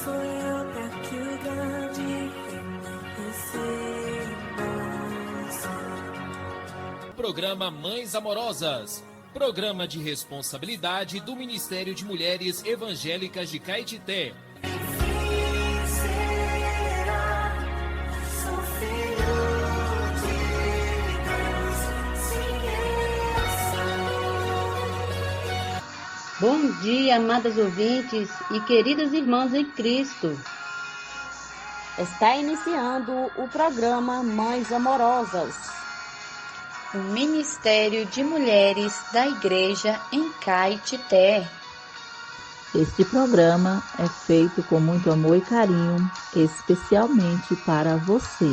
Sou eu pra que o grande reino receba. Programa Mães Amorosas. Programa de responsabilidade do Ministério de Mulheres Evangélicas de Caetité. Bom dia, amadas ouvintes e queridas irmãs em Cristo. Está iniciando o programa Mães Amorosas, o Ministério de Mulheres da Igreja em Caetité. Este programa é feito com muito amor e carinho, especialmente para você.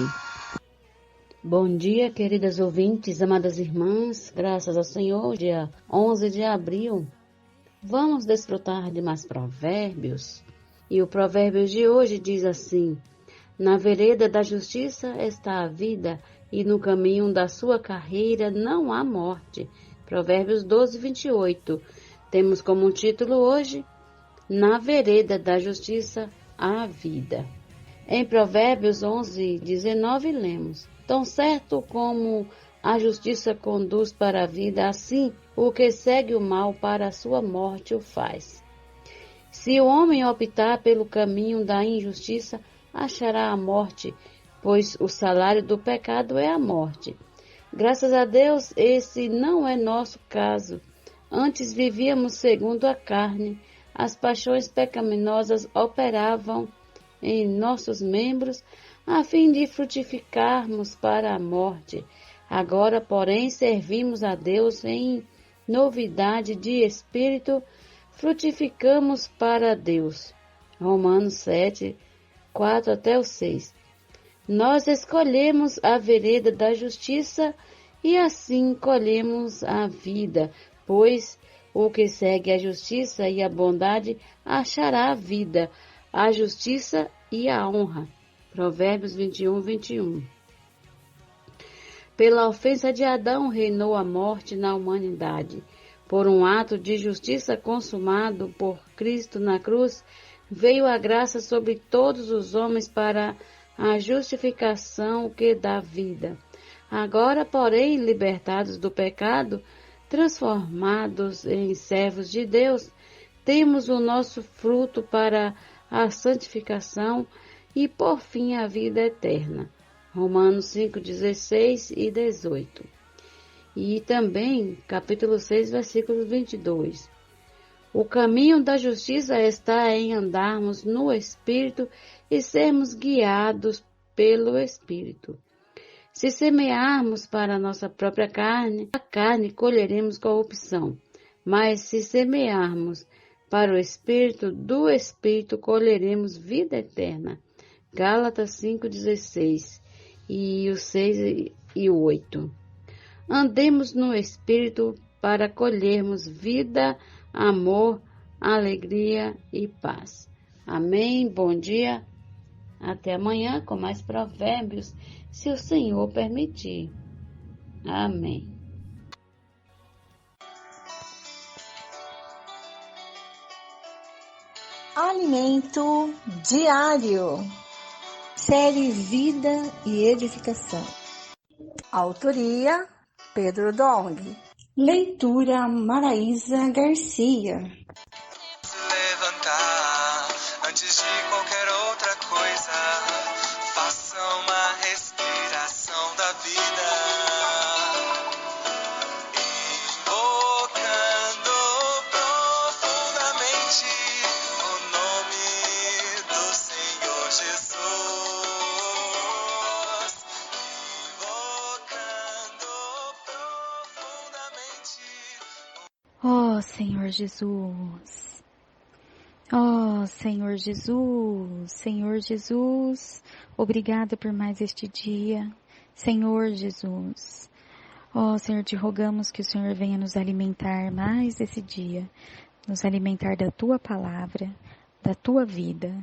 Bom dia, queridas ouvintes, amadas irmãs, graças ao Senhor, dia 11 de abril. Vamos desfrutar de mais provérbios. E o provérbio de hoje diz assim: na vereda da justiça está a vida, e no caminho da sua carreira não há morte. Provérbios 12, 28. Temos como título hoje: na vereda da justiça há vida. Em Provérbios 11, 19 lemos: tão certo como a justiça conduz para a vida, assim o que segue o mal para a sua morte o faz. Se o homem optar pelo caminho da injustiça, achará a morte, pois o salário do pecado é a morte. Graças a Deus, esse não é nosso caso. Antes vivíamos segundo a carne, as paixões pecaminosas operavam em nossos membros, a fim de frutificarmos para a morte. Agora, porém, servimos a Deus em novidade de espírito, frutificamos para Deus. Romanos 7, 4 até o 6. Nós escolhemos a vereda da justiça e assim colhemos a vida, pois o que segue a justiça e a bondade achará a vida, a justiça e a honra. Provérbios 21, 21. Pela ofensa de Adão reinou a morte na humanidade. Por um ato de justiça consumado por Cristo na cruz, veio a graça sobre todos os homens para a justificação que dá vida. Agora, porém, libertados do pecado, transformados em servos de Deus, temos o nosso fruto para a santificação e, por fim, a vida eterna. Romanos 5, 16 e 18. E também, capítulo 6, versículo 22. O caminho da justiça está em andarmos no Espírito e sermos guiados pelo Espírito. Se semearmos para a nossa própria carne, a carne colheremos corrupção. Mas se semearmos para o Espírito, do Espírito colheremos vida eterna. Gálatas 5,16 e o 6 e o 8. Andemos no Espírito para colhermos vida, amor, alegria e paz. Amém. Bom dia. Até amanhã com mais provérbios, se o Senhor permitir. Amém. Alimento diário. Série Vida e Edificação. Autoria Pedro Dong. Leitura Maraísa Garcia. Levantar antes de qualquer outra coisa. Faça uma respiração da vida. Invocando profundamente o nome do Senhor Jesus. Ó Senhor Jesus, ó Senhor Jesus, Senhor Jesus, obrigada por mais este dia, Senhor Jesus. Ó Senhor, te rogamos que o Senhor venha nos alimentar mais esse dia, nos alimentar da Tua palavra, da Tua vida.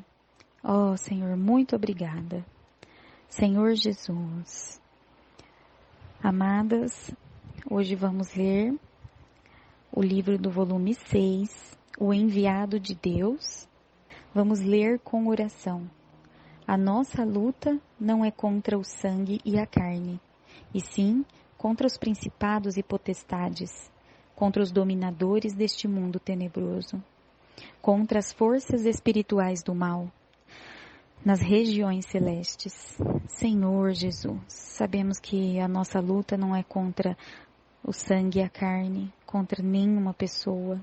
Ó Senhor, muito obrigada. Senhor Jesus. Amadas, hoje vamos ler o livro do volume 6, O Enviado de Deus, Vamos ler com oração. A nossa luta não é contra o sangue e a carne, e sim contra os principados e potestades, contra os dominadores deste mundo tenebroso, contra as forças espirituais do mal, nas regiões celestes. Senhor Jesus, sabemos que a nossa luta não é contra o sangue e a carne, contra nenhuma pessoa,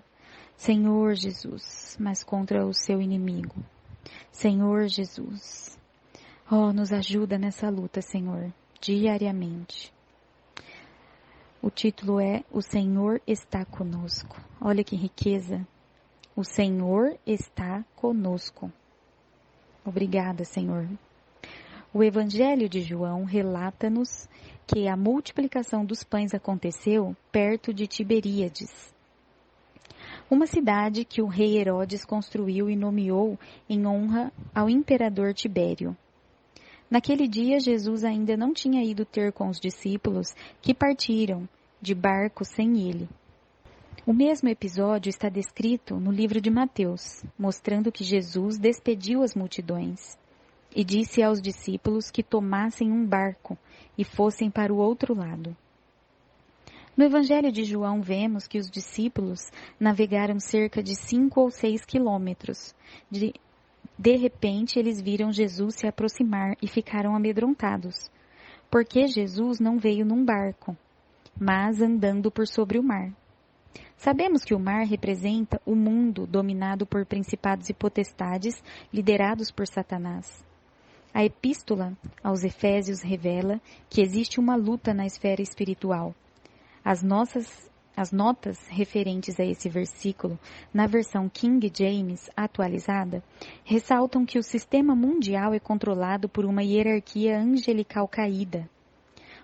Senhor Jesus, mas contra o seu inimigo. Senhor Jesus, nos ajuda nessa luta, Senhor, diariamente. O título é O Senhor está conosco. Olha que riqueza. O Senhor está conosco. Obrigada, Senhor. O Evangelho de João relata-nos que a multiplicação dos pães aconteceu perto de Tiberíades, uma cidade que o rei Herodes construiu e nomeou em honra ao imperador Tibério. Naquele dia, Jesus ainda não tinha ido ter com os discípulos que partiram de barco sem ele. O mesmo episódio está descrito no livro de Mateus, mostrando que Jesus despediu as multidões e disse aos discípulos que tomassem um barco e fossem para o outro lado. No Evangelho de João vemos que os discípulos navegaram cerca de 5 ou 6 quilômetros. De repente, eles viram Jesus se aproximar e ficaram amedrontados, porque Jesus não veio num barco, mas andando por sobre o mar. Sabemos que o mar representa o mundo dominado por principados e potestades liderados por Satanás. A epístola aos Efésios revela que existe uma luta na esfera espiritual. As notas referentes a esse versículo, na versão King James atualizada, ressaltam que o sistema mundial é controlado por uma hierarquia angelical caída.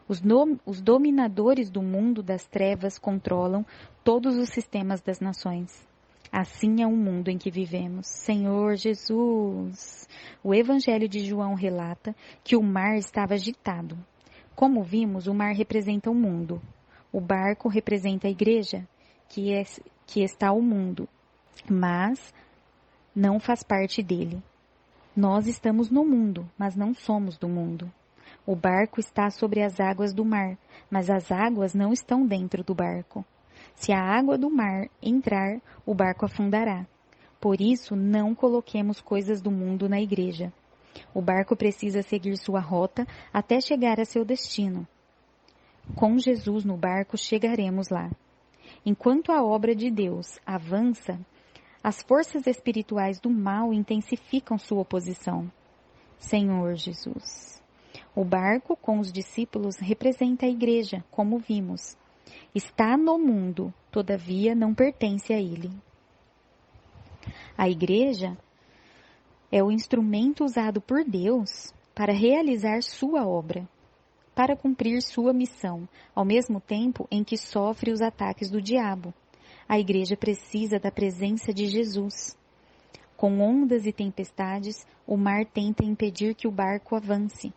Os dominadores do mundo das trevas controlam todos os sistemas das nações. Assim é o mundo em que vivemos. Senhor Jesus! O Evangelho de João relata que o mar estava agitado. Como vimos, o mar representa o mundo. O barco representa a igreja, que está ao mundo, mas não faz parte dele. Nós estamos no mundo, mas não somos do mundo. O barco está sobre as águas do mar, mas as águas não estão dentro do barco. Se a água do mar entrar, o barco afundará. Por isso, não coloquemos coisas do mundo na igreja. O barco precisa seguir sua rota até chegar a seu destino. Com Jesus no barco chegaremos lá. Enquanto a obra de Deus avança, as forças espirituais do mal intensificam sua oposição. Senhor Jesus. O barco com os discípulos representa a igreja, como vimos. Está no mundo, todavia não pertence a ele. A igreja é o instrumento usado por Deus para realizar sua obra, para cumprir sua missão, ao mesmo tempo em que sofre os ataques do diabo. A igreja precisa da presença de Jesus. Com ondas e tempestades, o mar tenta impedir que o barco avance.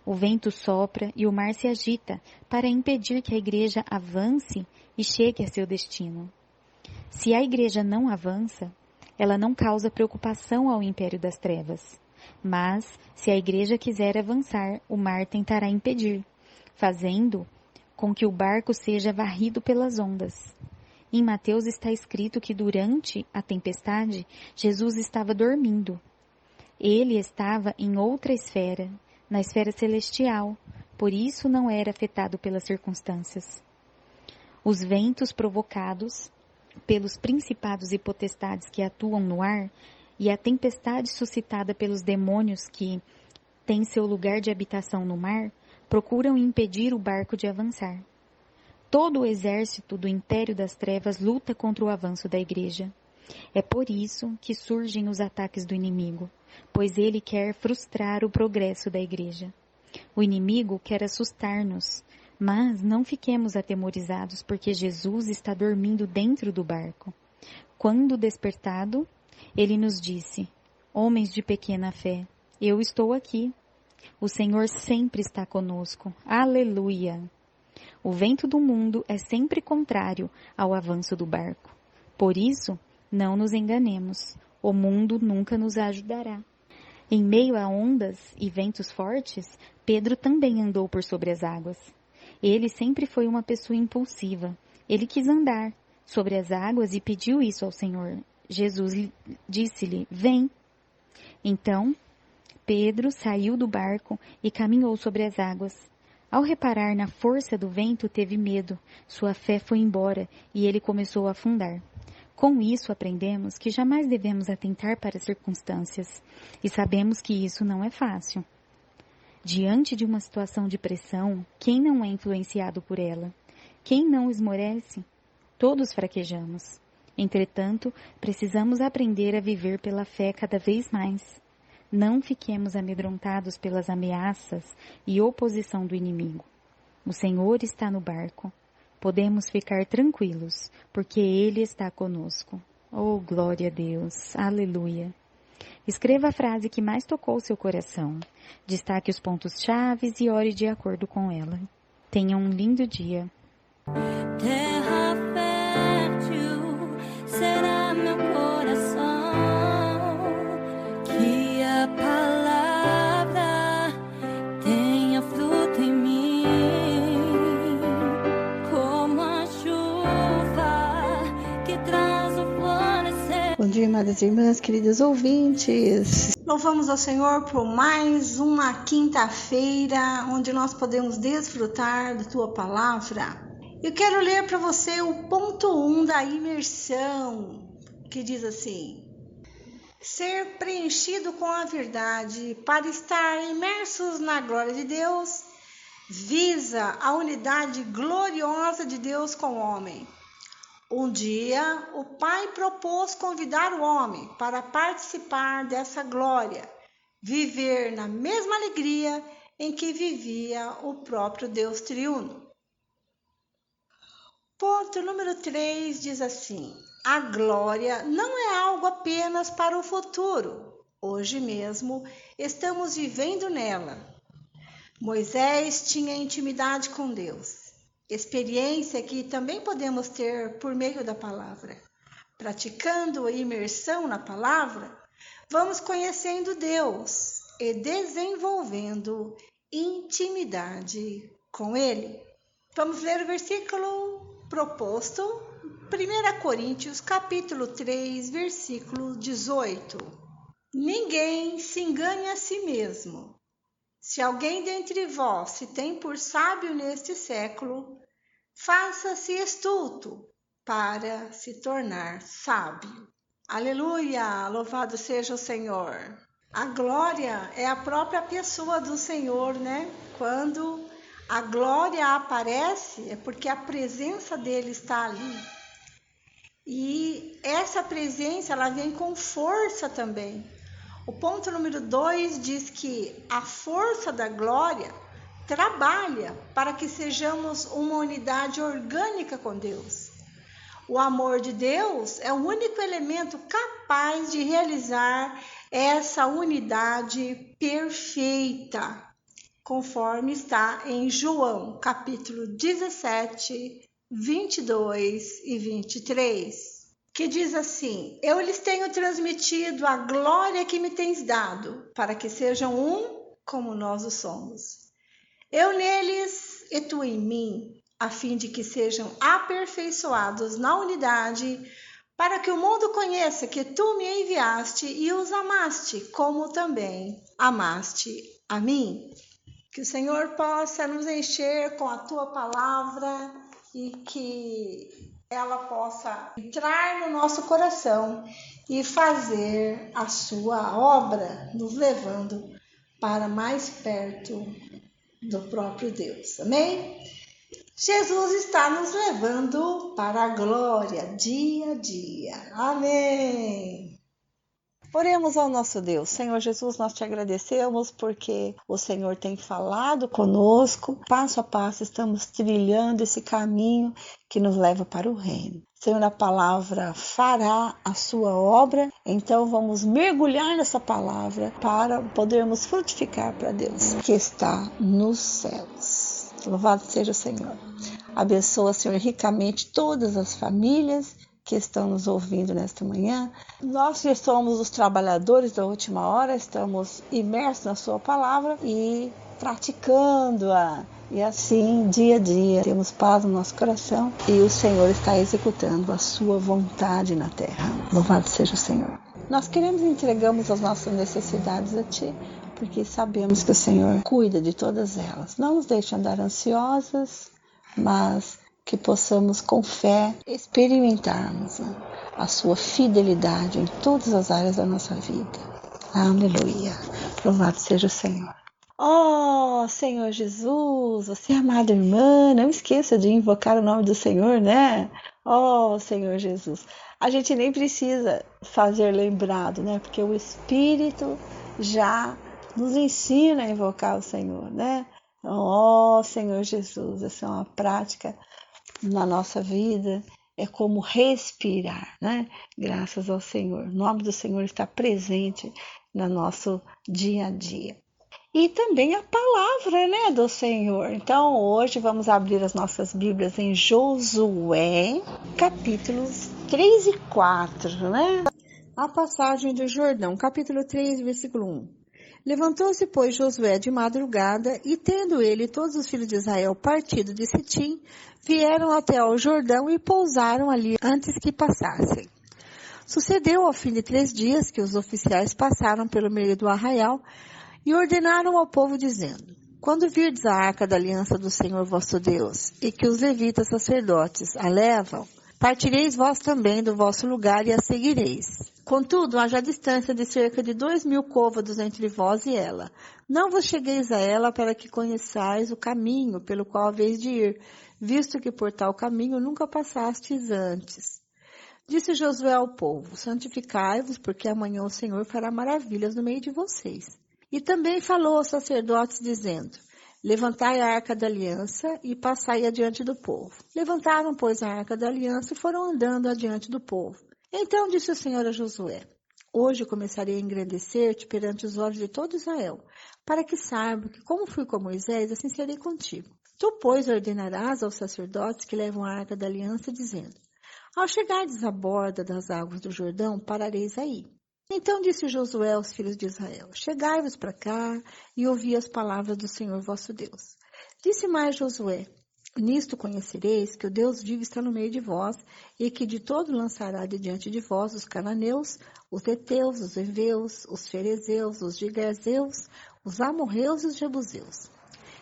O vento sopra e o mar se agita para impedir que a igreja avance e chegue a seu destino. Se a igreja não avança, ela não causa preocupação ao império das trevas. Mas, se a igreja quiser avançar, o mar tentará impedir, fazendo com que o barco seja varrido pelas ondas. Em Mateus está escrito que durante a tempestade, Jesus estava dormindo. Ele estava em outra esfera, na esfera celestial, por isso não era afetado pelas circunstâncias. Os ventos provocados pelos principados e potestades que atuam no ar e a tempestade suscitada pelos demônios que têm seu lugar de habitação no mar, procuram impedir o barco de avançar. Todo o exército do império das trevas luta contra o avanço da igreja. É por isso que surgem os ataques do inimigo, pois ele quer frustrar o progresso da igreja. O inimigo quer assustar-nos, mas não fiquemos atemorizados, porque Jesus está dormindo dentro do barco. Quando despertado, ele nos disse: homens de pequena fé, eu estou aqui. O Senhor sempre está conosco. Aleluia! O vento do mundo é sempre contrário ao avanço do barco. Por isso, não nos enganemos. o mundo nunca nos ajudará. Em meio a ondas e ventos fortes, Pedro também andou por sobre as águas. Ele sempre foi uma pessoa impulsiva. Ele quis andar sobre as águas e pediu isso ao Senhor. Jesus disse-lhe: vem. Então, Pedro saiu do barco e caminhou sobre as águas. Ao reparar na força do vento, teve medo. Sua fé foi embora e ele começou a afundar. Com isso, aprendemos que jamais devemos atentar para as circunstâncias e sabemos que isso não é fácil. Diante de uma situação de pressão, quem não é influenciado por ela? Quem não esmorece? Todos fraquejamos. Entretanto, precisamos aprender a viver pela fé cada vez mais. Não fiquemos amedrontados pelas ameaças e oposição do inimigo. O Senhor está no barco. Podemos ficar tranquilos, porque Ele está conosco. Oh, glória a Deus! Aleluia! Escreva a frase que mais tocou seu coração. Destaque os pontos-chave e ore de acordo com ela. Tenha um lindo dia. Terra fértil será meu coração, que a palavra tenha fruto em mim, como a chuva que traz o florescer. Bom dia, amadas irmãs, queridos ouvintes. Louvamos ao Senhor por mais uma quinta-feira, onde nós podemos desfrutar da Tua Palavra. Eu quero ler para você o ponto 1 da imersão, que diz assim: ser preenchido com a verdade para estar imersos na glória de Deus, visa a unidade gloriosa de Deus com o homem. Um dia, o Pai propôs convidar o homem para participar dessa glória, viver na mesma alegria em que vivia o próprio Deus triuno. Ponto número 3 diz assim: a glória não é algo apenas para o futuro. Hoje mesmo estamos vivendo nela. Moisés tinha intimidade com Deus, experiência que também podemos ter por meio da palavra. Praticando a imersão na palavra, vamos conhecendo Deus e desenvolvendo intimidade com Ele. Vamos ler o versículo proposto, 1 Coríntios capítulo 3, versículo 18. Ninguém se engane a si mesmo. Se alguém dentre vós se tem por sábio neste século, faça-se estulto para se tornar sábio. Aleluia! Louvado seja o Senhor! A glória é a própria pessoa do Senhor, né? Quando a glória aparece, é porque a presença dele está ali. E essa presença, ela vem com força também. O ponto número 2 diz que a força da glória trabalha para que sejamos uma unidade orgânica com Deus. O amor de Deus é o único elemento capaz de realizar essa unidade perfeita, conforme está em João, capítulo 17, 22 e 23, que diz assim: eu lhes tenho transmitido a glória que me tens dado, para que sejam um como nós o somos. Eu neles e tu em mim, a fim de que sejam aperfeiçoados na unidade, para que o mundo conheça que tu me enviaste e os amaste, como também amaste a mim. Que o Senhor possa nos encher com a tua palavra e que ela possa entrar no nosso coração e fazer a sua obra, nos levando para mais perto do próprio Deus. Amém? Jesus está nos levando para a glória dia a dia. Amém! Oremos ao nosso Deus. Senhor Jesus, nós te agradecemos porque o Senhor tem falado conosco. Passo a passo estamos trilhando esse caminho que nos leva para o reino. Senhor, a palavra fará a sua obra, então vamos mergulhar nessa palavra para podermos frutificar para Deus que está nos céus. Louvado seja o Senhor. Abençoa, Senhor, ricamente todas as famílias que estão nos ouvindo nesta manhã. Nós que somos os trabalhadores da última hora, estamos imersos na sua palavra e praticando-a. E assim, dia a dia, temos paz no nosso coração e o Senhor está executando a sua vontade na terra. Louvado seja o Senhor. Nós queremos e entregamos as nossas necessidades a Ti, porque sabemos que o Senhor cuida de todas elas. Não nos deixe andar ansiosas, mas que possamos com fé experimentarmos a sua fidelidade em todas as áreas da nossa vida. Aleluia. Louvado seja o Senhor. Oh, Senhor Jesus, você, amada irmã, não esqueça de invocar o nome do Senhor, né? Oh, Senhor Jesus. A gente nem precisa fazer lembrado, né? Porque o Espírito já nos ensina a invocar o Senhor, né? Oh, Senhor Jesus, essa é uma prática na nossa vida, é como respirar, né? Graças ao Senhor. O nome do Senhor está presente no nosso dia a dia. E também a palavra, né, do Senhor. Então, hoje vamos abrir as nossas Bíblias em Josué, capítulos 3 e 4, né? A passagem do Jordão, capítulo 3, versículo 1. Levantou-se, pois, Josué de madrugada, e tendo ele e todos os filhos de Israel partido de Sitim, vieram até ao Jordão e pousaram ali antes que passassem. Sucedeu ao fim de 3 dias que os oficiais passaram pelo meio do arraial e ordenaram ao povo, dizendo: quando virdes a arca da aliança do Senhor vosso Deus, e que os levitas sacerdotes a levam, partireis vós também do vosso lugar e a seguireis. Contudo, haja distância de cerca de 2.000 côvados entre vós e ela. Não vos chegueis a ela para que conheçais o caminho pelo qual haveis de ir, visto que por tal caminho nunca passastes antes. Disse Josué ao povo: santificai-vos, porque amanhã o Senhor fará maravilhas no meio de vocês. E também falou aos sacerdotes, dizendo: levantai a arca da aliança e passai adiante do povo. Levantaram, pois, a arca da aliança e foram andando adiante do povo. Então disse o Senhor a Josué: hoje começarei a engrandecer-te perante os olhos de todo Israel, para que saiba que, como fui com Moisés, assim serei contigo. Tu, pois, ordenarás aos sacerdotes que levam a arca da aliança, dizendo: ao chegardes à borda das águas do Jordão, parareis aí. Então disse Josué aos filhos de Israel: chegai-vos para cá e ouvi as palavras do Senhor vosso Deus. Disse mais Josué: nisto conhecereis que o Deus vivo está no meio de vós, e que de todo lançará de diante de vós os cananeus, os heteus, os heveus, os ferezeus, os gigazeus, os amorreus e os jebuseus.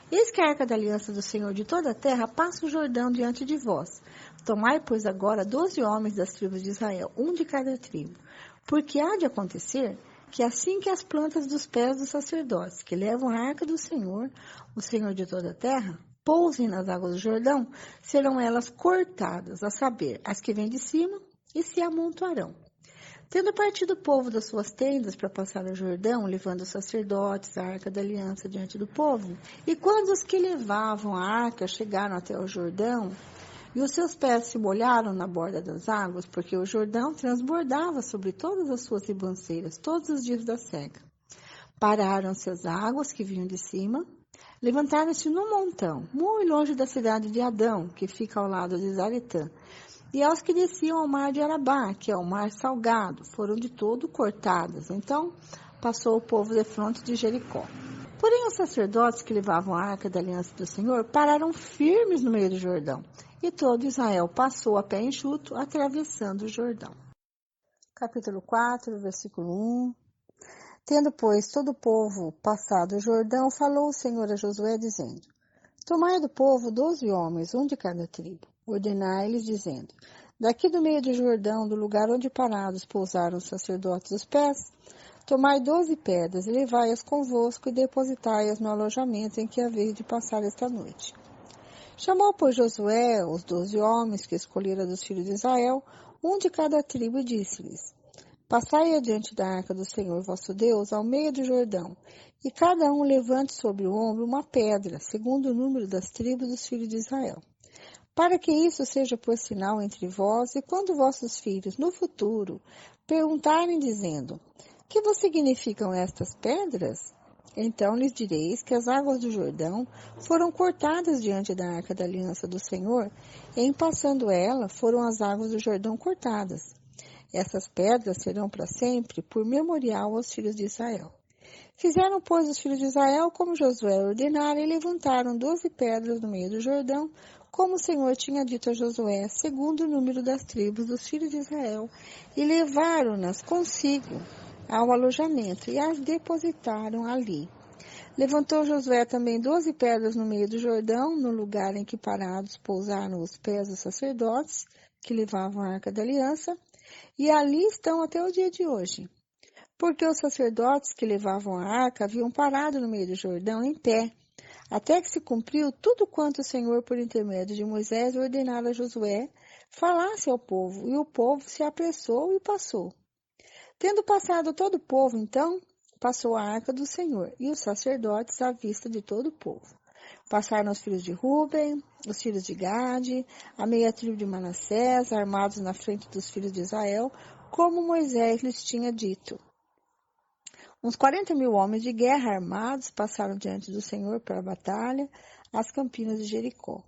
Eis que a arca da aliança do Senhor de toda a terra passa o Jordão diante de vós. Tomai, pois, agora 12 homens das tribos de Israel, um de cada tribo. Porque há de acontecer que assim que as plantas dos pés dos sacerdotes que levam a arca do Senhor, o Senhor de toda a terra, pousem nas águas do Jordão, serão elas cortadas, a saber, as que vêm de cima, e se amontoarão. Tendo partido o povo das suas tendas para passar o Jordão, levando os sacerdotes a arca da aliança diante do povo, e quando os que levavam a arca chegaram até o Jordão, e os seus pés se molharam na borda das águas, porque o Jordão transbordava sobre todas as suas ribanceiras, todos os dias da seca. Pararam-se as águas que vinham de cima, levantaram-se num montão, muito longe da cidade de Adão, que fica ao lado de Zaretã, e aos que desciam ao mar de Arabá, que é o mar salgado, foram de todo cortadas. Então passou o povo defronte de Jericó. Porém, os sacerdotes que levavam a arca da aliança do Senhor pararam firmes no meio do Jordão, e todo Israel passou a pé enxuto, atravessando o Jordão. Capítulo 4, versículo 1. Tendo, pois, todo o povo passado o Jordão, falou o Senhor a Josué, dizendo: tomai do povo 12 homens, um de cada tribo. Ordenai-lhes, dizendo: daqui do meio do Jordão, do lugar onde parados pousaram os sacerdotes os pés, tomai 12 pedras e levai-as convosco e depositai-as no alojamento em que haveis de passar esta noite. Chamou, pois, Josué os 12 homens que escolhera dos filhos de Israel, um de cada tribo, e disse-lhes: passai adiante da arca do Senhor vosso Deus ao meio do Jordão, e cada um levante sobre o ombro uma pedra, segundo o número das tribos dos filhos de Israel. Para que isso seja por sinal entre vós, e quando vossos filhos, no futuro, perguntarem, dizendo: que vos significam estas pedras? Então lhes direis que as águas do Jordão foram cortadas diante da arca da aliança do Senhor, e em passando ela foram as águas do Jordão cortadas. Essas pedras serão para sempre por memorial aos filhos de Israel. Fizeram, pois, os filhos de Israel como Josué ordenara, e levantaram 12 pedras no meio do Jordão, como o Senhor tinha dito a Josué, segundo o número das tribos dos filhos de Israel, e levaram-nas consigo ao alojamento, e as depositaram ali. Levantou Josué também 12 pedras no meio do Jordão, no lugar em que parados pousaram os pés dos sacerdotes, que levavam a arca da aliança, e ali estão até o dia de hoje. Porque os sacerdotes que levavam a arca haviam parado no meio do Jordão em pé, até que se cumpriu tudo quanto o Senhor, por intermédio de Moisés, ordenara a Josué, falasse ao povo, e o povo se apressou e passou. Tendo passado todo o povo, então, passou a arca do Senhor, e os sacerdotes à vista de todo o povo. Passaram os filhos de Ruben, os filhos de Gade, a meia tribo de Manassés, armados na frente dos filhos de Israel, como Moisés lhes tinha dito. Uns 40.000 homens de guerra armados passaram diante do Senhor para a batalha, às campinas de Jericó.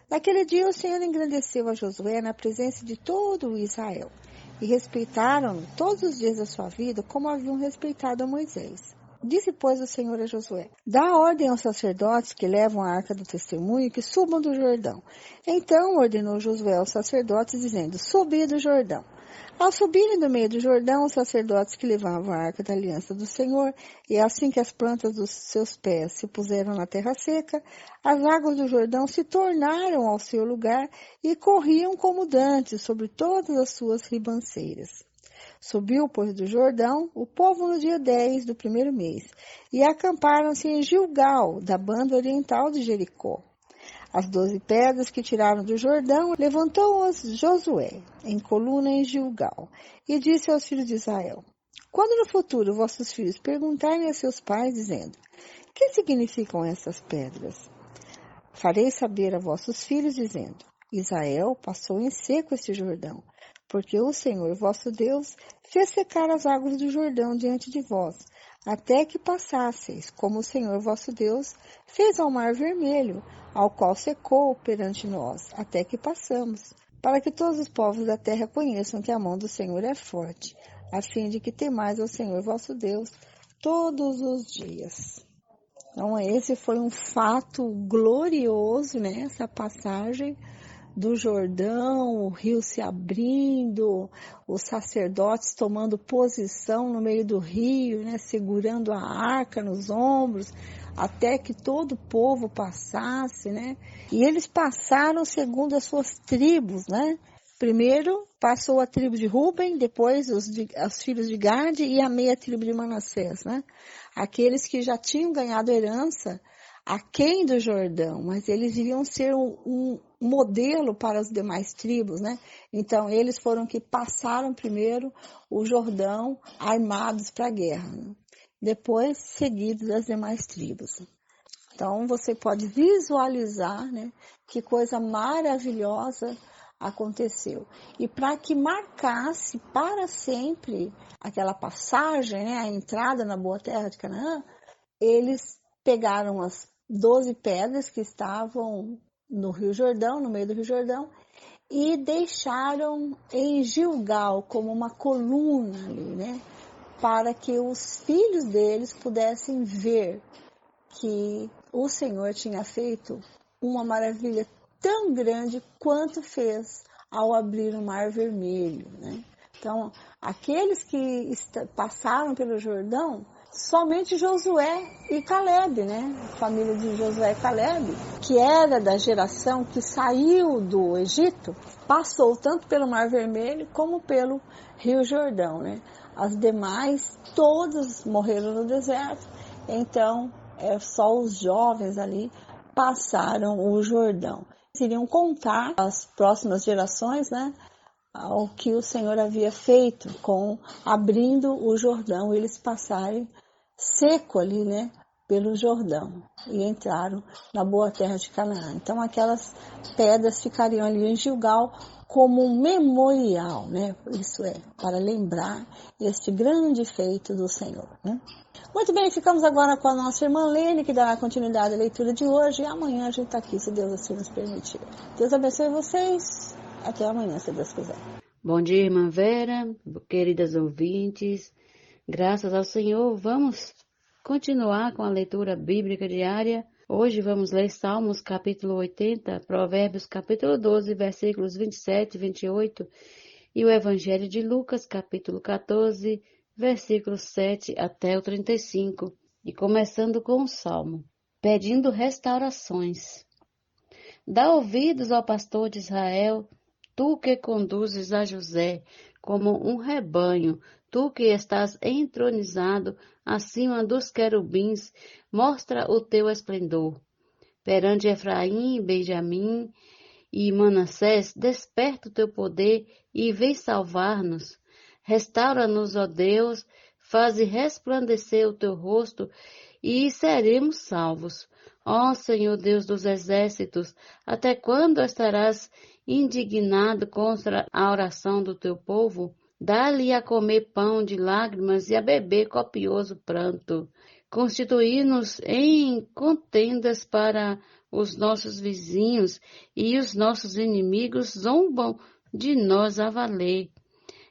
Naquele dia o Senhor engrandeceu a Josué na presença de todo o Israel, e respeitaram-no todos os dias da sua vida, como haviam respeitado a Moisés. Disse, pois, o Senhor a Josué: dá ordem aos sacerdotes que levam a arca do testemunho que subam do Jordão. Então ordenou Josué aos sacerdotes, dizendo: subi do Jordão. Ao subirem do meio do Jordão, os sacerdotes que levavam a arca da aliança do Senhor, e assim que as plantas dos seus pés se puseram na terra seca, as águas do Jordão se tornaram ao seu lugar e corriam como dantes sobre todas as suas ribanceiras. Subiu, pois, do Jordão o povo no dia 10 do primeiro mês, e acamparam-se em Gilgal, da banda oriental de Jericó. As 12 pedras que tiraram do Jordão, levantou-as Josué, em coluna em Gilgal, e disse aos filhos de Israel: quando no futuro vossos filhos perguntarem a seus pais, dizendo: que significam essas pedras? Farei saber a vossos filhos, dizendo: Israel passou em seco este Jordão, porque o Senhor vosso Deus fez secar as águas do Jordão diante de vós, até que passasseis, como o Senhor vosso Deus fez ao Mar Vermelho, ao qual secou perante nós, até que passamos, para que todos os povos da terra conheçam que a mão do Senhor é forte, a fim de que temais ao Senhor vosso Deus todos os dias. Então, esse foi um fato glorioso, né? Essa passagem do Jordão, o rio se abrindo, os sacerdotes tomando posição no meio do rio, né, segurando a arca nos ombros, até que todo o povo passasse, né? E eles passaram segundo as suas tribos, né? Primeiro passou a tribo de Ruben, depois os filhos de Gade e a meia tribo de Manassés, né? Aqueles que já tinham ganhado herança aquém do Jordão, mas eles iriam ser um modelo para as demais tribos, né? Então, eles foram que passaram primeiro o Jordão armados para a guerra, né? Depois seguidos das demais tribos. Então, você pode visualizar, né, que coisa maravilhosa aconteceu. E para que marcasse para sempre aquela passagem, né, a entrada na boa terra de Canaã, eles pegaram as 12 pedras que estavam no Rio Jordão, no meio do Rio Jordão, e deixaram em Gilgal como uma coluna ali, né? Para que os filhos deles pudessem ver que o Senhor tinha feito uma maravilha tão grande quanto fez ao abrir o Mar Vermelho, né? Então, aqueles que passaram pelo Jordão, somente Josué e Caleb, né? A família de Josué e Caleb, que era da geração que saiu do Egito, passou tanto pelo Mar Vermelho como pelo Rio Jordão, né? As demais, todos morreram no deserto, então só os jovens ali passaram o Jordão. Iriam contar às próximas gerações, né, o que o Senhor havia feito com abrindo o Jordão, eles passarem seco ali, né, pelo Jordão e entraram na boa terra de Canaã. Então aquelas pedras ficariam ali em Gilgal como um memorial, né? Isso é, para lembrar este grande feito do Senhor, né? Muito bem, ficamos agora com a nossa irmã Lene, que dará continuidade à leitura de hoje, e amanhã a gente está aqui, se Deus assim nos permitir. Deus abençoe vocês, até amanhã, se Deus quiser. Bom dia, irmã Vera, queridas ouvintes, graças ao Senhor, vamos continuar com a leitura bíblica diária. Hoje vamos ler Salmos capítulo 80, Provérbios capítulo 12, versículos 27 e 28 e o Evangelho de Lucas capítulo 14, versículos 7 até o 35. E começando com o Salmo, pedindo restaurações. Dá ouvidos ao pastor de Israel, tu que conduzes a José como um rebanho, tu que estás entronizado acima dos querubins, mostra o teu esplendor. Perante Efraim, Benjamim e Manassés, desperta o teu poder e vem salvar-nos. Restaura-nos, ó Deus, faze resplandecer o teu rosto e seremos salvos. Ó Senhor Deus dos exércitos, até quando estarás indignado contra a oração do teu povo? Dá-lhe a comer pão de lágrimas e a beber copioso pranto. Constituí-nos em contendas para os nossos vizinhos, e os nossos inimigos zombam de nós a valer.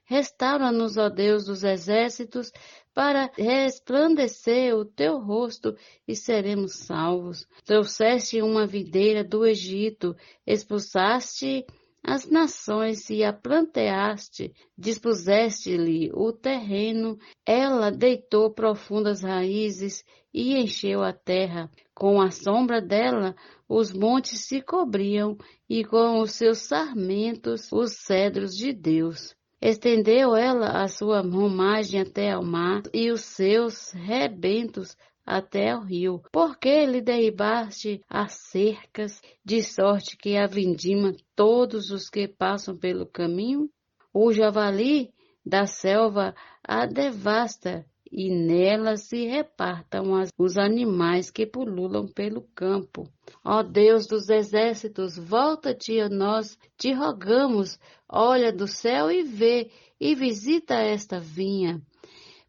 Restaura-nos, ó Deus dos exércitos, para resplandecer o teu rosto e seremos salvos. Trouxeste uma videira do Egito, expulsaste as nações e a planteaste, dispuseste-lhe o terreno, ela deitou profundas raízes e encheu a terra. Com a sombra dela, os montes se cobriam e com os seus sarmentos, os cedros de Deus. Estendeu ela a sua romagem até ao mar e os seus rebentos até ao rio. Porque lhe derribaste as cercas, de sorte que a vindima todos os que passam pelo caminho? O javali da selva a devasta, e nela se repartam os animais que pululam pelo campo. Ó Deus dos exércitos, volta-te a nós, te rogamos, olha do céu e vê, e visita esta vinha.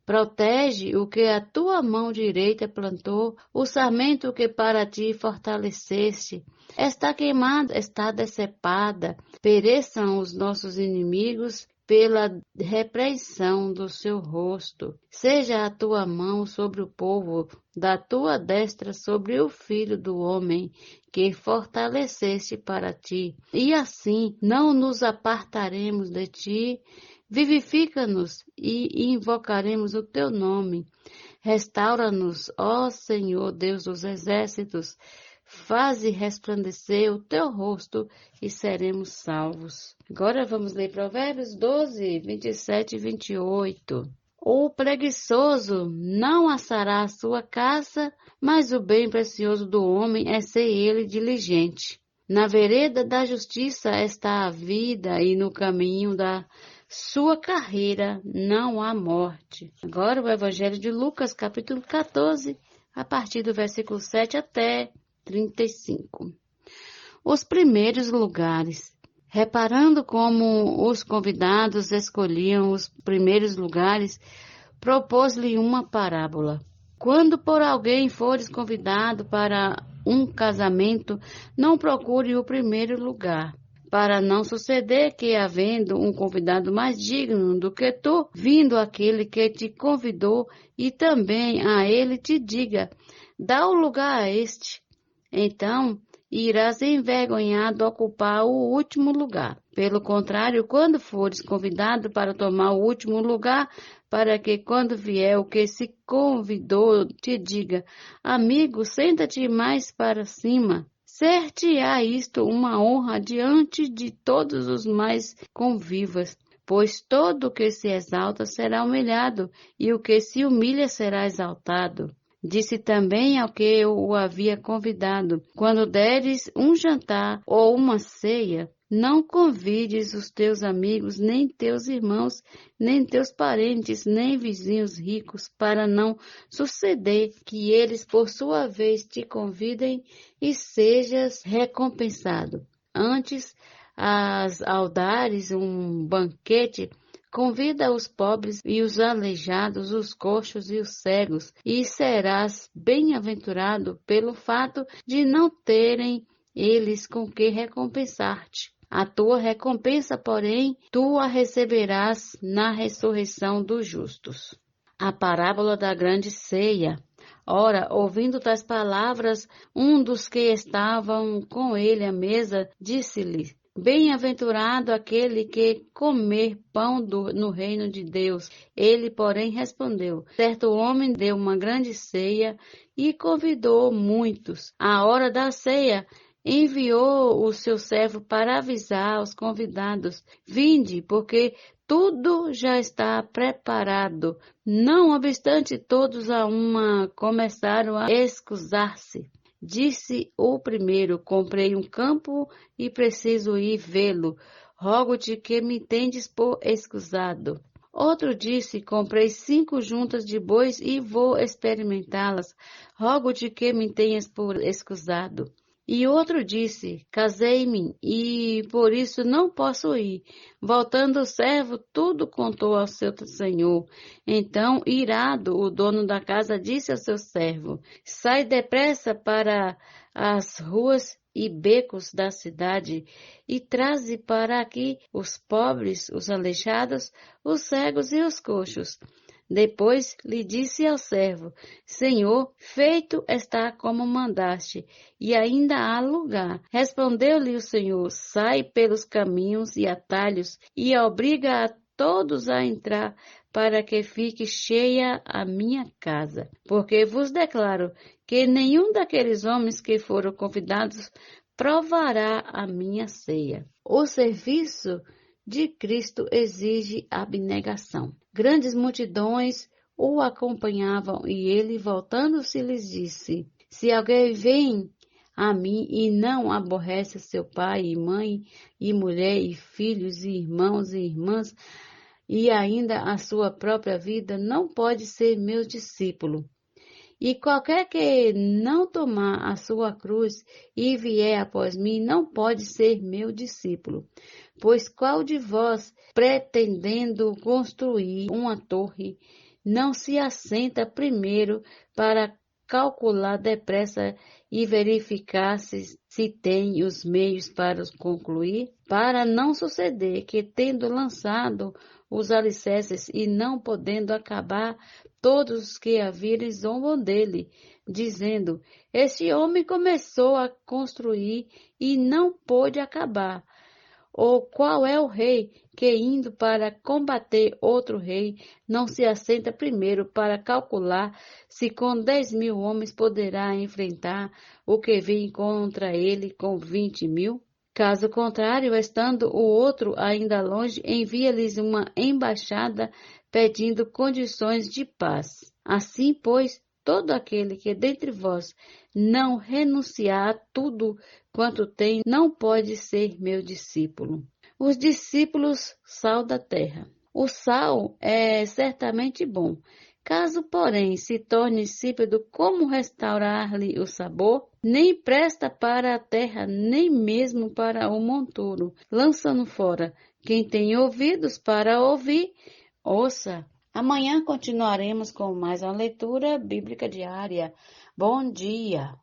Protege o que a tua mão direita plantou, o sarmento que para ti fortaleceste. Está queimada, está decepada, pereçam os nossos inimigos pela repreensão do seu rosto. Seja a tua mão sobre o povo, da tua destra sobre o filho do homem, que fortaleceste para ti. E assim não nos apartaremos de ti. Vivifica-nos e invocaremos o teu nome. Restaura-nos, ó Senhor Deus dos exércitos. Faze resplandecer o teu rosto e seremos salvos. Agora vamos ler Provérbios 12, 27 e 28. O preguiçoso não assará a sua casa, mas o bem precioso do homem é ser ele diligente. Na vereda da justiça está a vida, e no caminho da sua carreira não há morte. Agora o Evangelho de Lucas, capítulo 14, a partir do versículo 7 até 35. Os primeiros lugares. Reparando como os convidados escolhiam os primeiros lugares, propôs-lhe uma parábola. Quando por alguém fores convidado para um casamento, não procure o primeiro lugar, para não suceder que, havendo um convidado mais digno do que tu, vindo aquele que te convidou, e também a ele te diga, dá o lugar a este. Então, irás envergonhado ocupar o último lugar. Pelo contrário, quando fores convidado para tomar o último lugar, para que quando vier o que se convidou te diga, amigo, senta-te mais para cima. Ser-te-á isto uma honra diante de todos os mais convivas, pois todo o que se exalta será humilhado, e o que se humilha será exaltado. Disse também ao que o havia convidado, quando deres um jantar ou uma ceia, Não convides os teus amigos, nem teus irmãos, nem teus parentes, nem vizinhos ricos, para não suceder que eles, por sua vez, te convidem e sejas recompensado. Antes, ao dares um banquete, convida os pobres e os aleijados, os coxos e os cegos, e serás bem-aventurado pelo fato de não terem eles com que recompensar-te. A tua recompensa, porém, tu a receberás na ressurreição dos justos. A parábola da grande ceia. Ora, ouvindo tais palavras, um dos que estavam com ele à mesa disse-lhe: Bem-aventurado aquele que comer pão no reino de Deus. Ele, porém, respondeu: Certo homem deu uma grande ceia e convidou muitos. À hora da ceia, enviou o seu servo para avisar aos convidados: Vinde, porque tudo já está preparado. Não obstante, todos a uma começaram a excusar-se. Disse o primeiro: Comprei um campo e preciso ir vê-lo. Rogo-te que me tendes por escusado. Outro disse: Comprei 5 juntas de bois e vou experimentá-las. Rogo-te que me tenhas por escusado. E outro disse: Casei-me e por isso não posso ir. Voltando o servo, tudo contou ao seu senhor. Então, irado, o dono da casa disse ao seu servo: Sai depressa para as ruas e becos da cidade e traze para aqui os pobres, os aleijados, os cegos e os coxos. Depois lhe disse ao servo: Senhor, feito está como mandaste, e ainda há lugar. Respondeu-lhe o Senhor: Sai pelos caminhos e atalhos, e obriga a todos a entrar, para que fique cheia a minha casa. Porque vos declaro que nenhum daqueles homens que foram convidados provará a minha ceia. O serviço de Cristo exige abnegação. Grandes multidões o acompanhavam e ele, voltando-se, lhes disse: Se alguém vem a mim e não aborrece seu pai e mãe e mulher e filhos e irmãos e irmãs e ainda a sua própria vida, não pode ser meu discípulo. E qualquer que não tomar a sua cruz e vier após mim, não pode ser meu discípulo. Pois qual de vós, pretendendo construir uma torre, não se assenta primeiro para calcular depressa e verificar se tem os meios para concluir? Para não suceder que, tendo lançado os alicerces e não podendo acabar, todos os que a virem zombam dele, dizendo: Este homem começou a construir e não pôde acabar. Ou qual é o rei que, indo para combater outro rei, não se assenta primeiro para calcular se com 10.000 homens poderá enfrentar o que vem contra ele com 20.000? Caso contrário, estando o outro ainda longe, envia-lhes uma embaixada pedindo condições de paz. Assim, pois, todo aquele que dentre vós não renunciar a tudo quanto tem, não pode ser meu discípulo. Os discípulos, sal da terra. O sal é certamente bom. Caso, porém, se torne insípido, como restaurar-lhe o sabor? Nem presta para a terra, nem mesmo para o monturo, lançando fora. Quem tem ouvidos para ouvir, ouça. Amanhã continuaremos com mais uma leitura bíblica diária. Bom dia!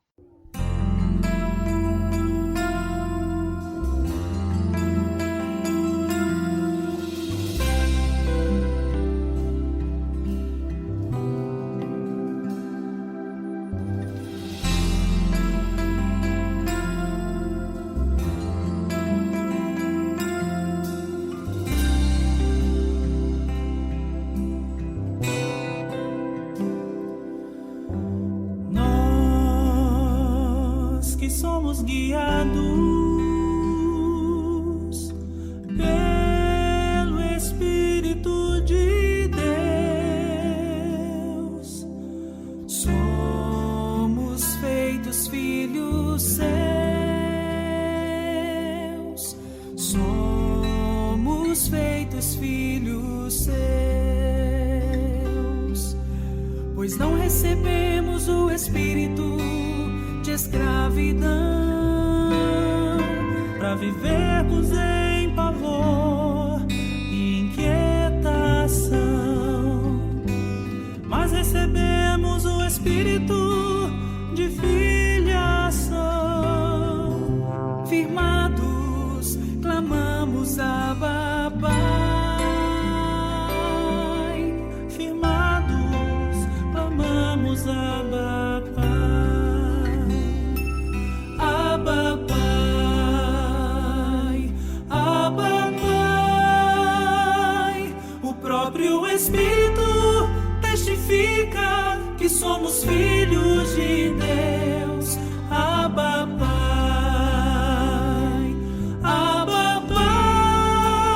Somos guiados pelo Espírito de Deus. Somos feitos filhos seus. feitos filhos seus, pois não recebemos o espírito de escravidão para vivermos em pavor e inquietação, mas recebemos o espírito de filiação. Firmados, clamamos Abba, Pai. Firmados, clamamos Abba, Pai. Abba, Pai. Abba, Pai. O próprio Espírito testifica que somos filhos de Deus. Abba, Pai. Abba, Pai.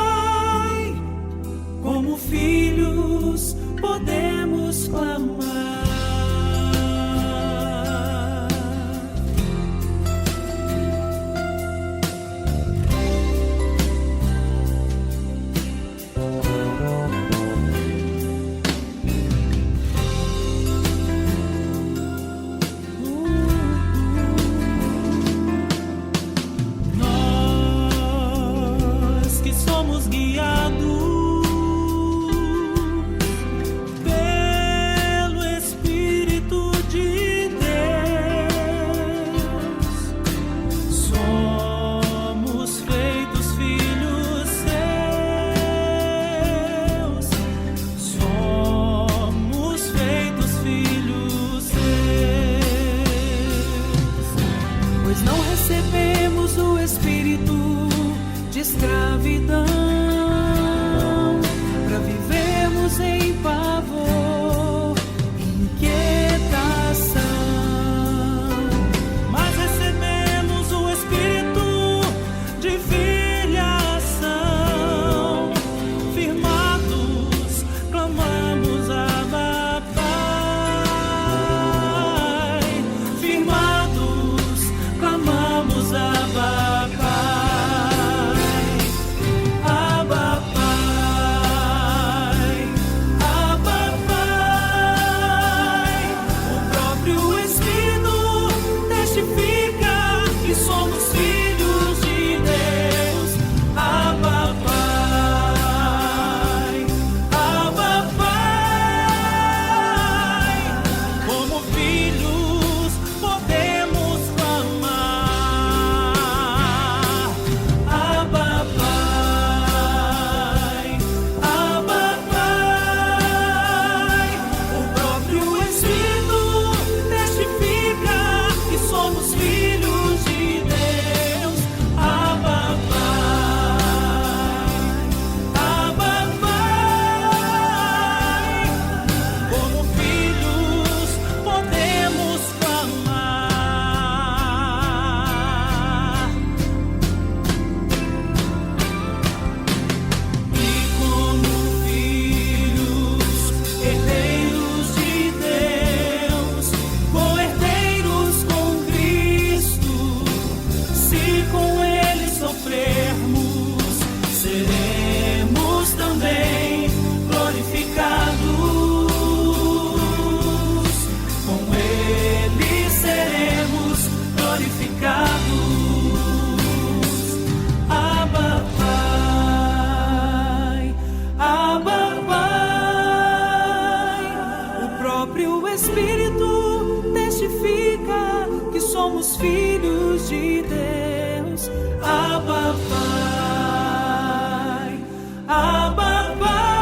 Como filhos podemos clamar. Escravidão, para vivermos em pavor, inquietação, mas recebemos o espírito de filiação. Firmados, clamamos Abba, Pai. Firmados, clamamos Abba, Pai. Somos filhos de Deus. Abba, Pai. Abba, Pai.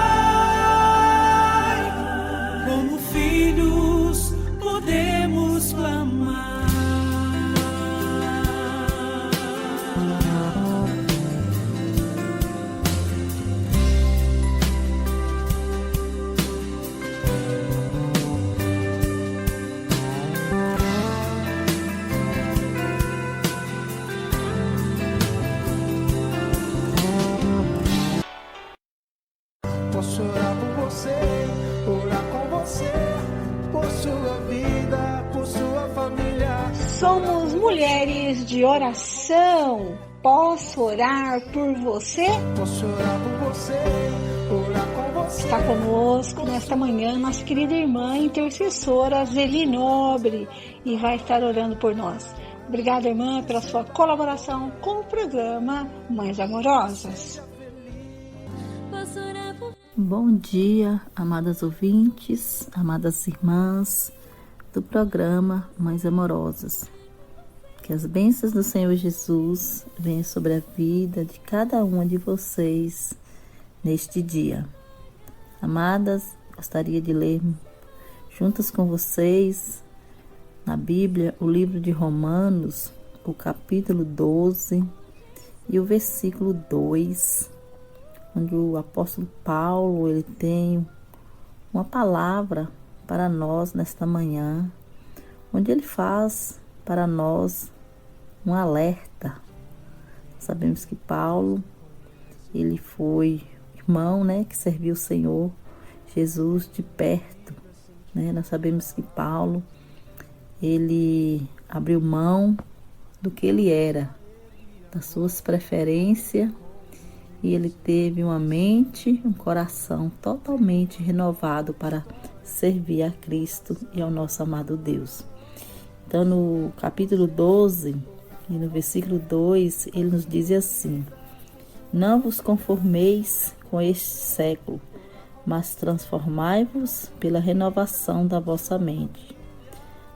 Como filhos podemos clamar. Posso orar por você, orar com você, por sua vida, por sua família. Somos mulheres de oração. Posso orar por você? Posso orar por você, orar com você. Está conosco nesta manhã nossa querida irmã intercessora Zeli Nobre e vai estar orando por nós. Obrigada, irmã, pela sua colaboração com o programa Mães Amorosas. Bom dia, amadas ouvintes, amadas irmãs do programa Mães Amorosas. Que as bênçãos do Senhor Jesus venham sobre a vida de cada uma de vocês neste dia. Amadas, gostaria de ler juntas com vocês na Bíblia o livro de Romanos, o capítulo 12 e o versículo 2, onde o apóstolo Paulo ele tem uma palavra para nós nesta manhã, onde ele faz para nós um alerta. Sabemos que Paulo, ele foi irmão, que serviu o Senhor Jesus de perto, Nós sabemos que Paulo, ele abriu mão do que ele era, das suas preferências, e ele teve uma mente, um coração totalmente renovado para servir a Cristo e ao nosso amado Deus. Então, no capítulo 12, e no versículo 2, ele nos diz assim: não vos conformeis com este século, mas transformai-vos pela renovação da vossa mente,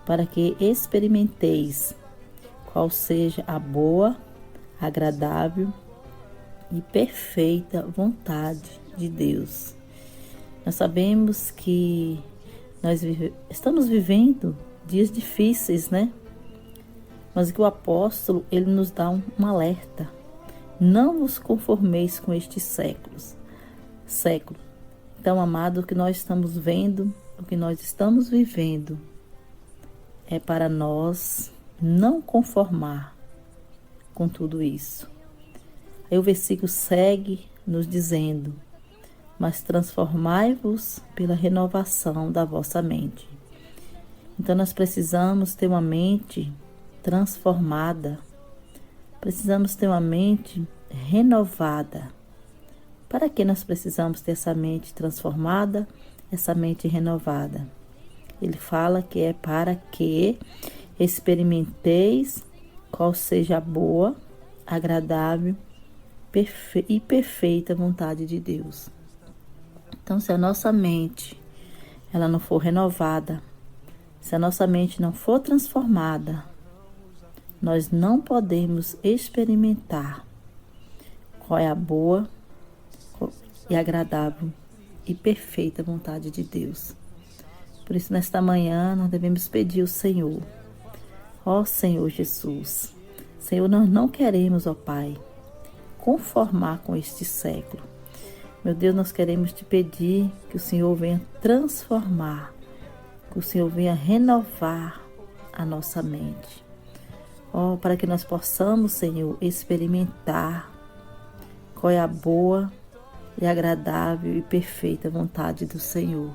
para que experimenteis qual seja a boa, agradável e perfeita vontade de Deus. Nós sabemos que nós estamos vivendo dias difíceis, Mas que o apóstolo, ele nos dá um alerta. Não vos conformeis com estes século. Então, amado, o que nós estamos vendo, o que nós estamos vivendo, é para nós não conformar com tudo isso. Aí o versículo segue nos dizendo: mas transformai-vos pela renovação da vossa mente. Então nós precisamos ter uma mente transformada, precisamos ter uma mente renovada. Para que nós precisamos ter essa mente transformada, essa mente renovada? Ele fala que é para que experimenteis qual seja a boa, agradável e perfeita vontade de Deus. Então, se a nossa mente ela não for renovada, se a nossa mente não for transformada, nós não podemos experimentar qual é a boa e agradável e perfeita vontade de Deus. Por isso, nesta manhã, nós devemos pedir ao Senhor: ó Senhor Jesus, Senhor, nós não queremos, ó Pai, conformar com este século. Meu Deus, nós queremos te pedir que o Senhor venha transformar, que o Senhor venha renovar a nossa mente. Ó, para que nós possamos, Senhor, experimentar qual é a boa e agradável e perfeita vontade do Senhor.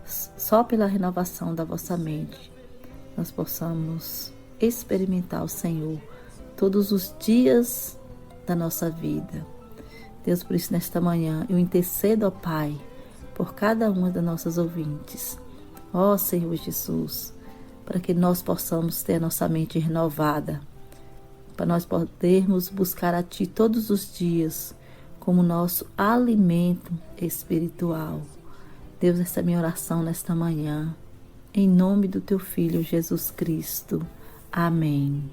Só pela renovação da vossa mente nós possamos experimentar o Senhor todos os dias da nossa vida. Deus, por isso nesta manhã eu intercedo, ó Pai, por cada uma das nossas ouvintes. Ó Senhor Jesus, para que nós possamos ter a nossa mente renovada, para nós podermos buscar a Ti todos os dias como nosso alimento espiritual. Deus, essa é a minha oração nesta manhã, em nome do Teu Filho Jesus Cristo. Amém.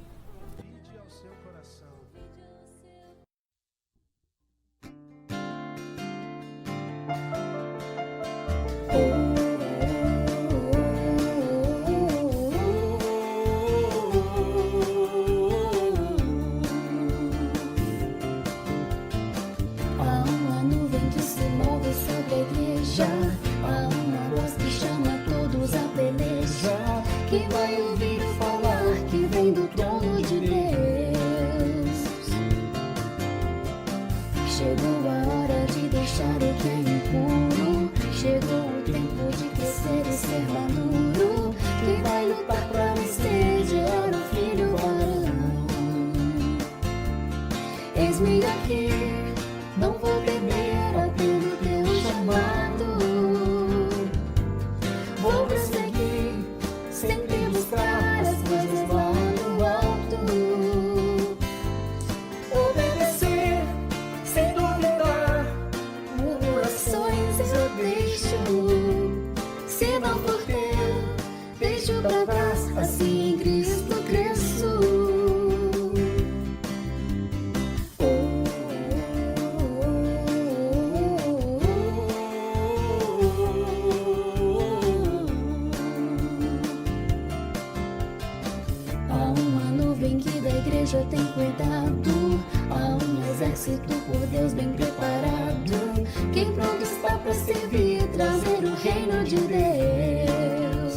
Quem que da igreja tem cuidado? Há um exército por Deus bem preparado. Quem pronto está para servir, trazer o reino de Deus.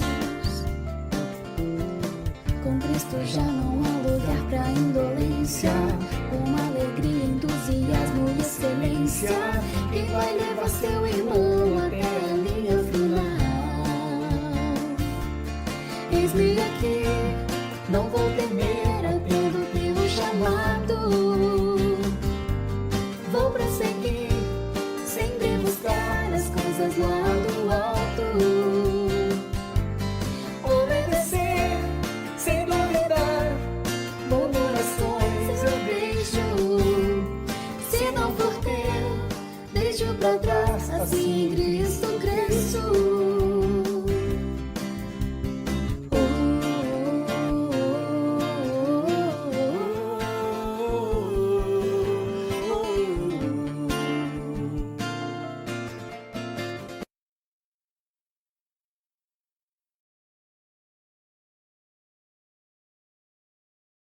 Com Cristo já não há lugar para indolência. Com alegria, entusiasmo e excelência. Quem vai levar seu irmão até a linha final? Eis-me aqui, não vou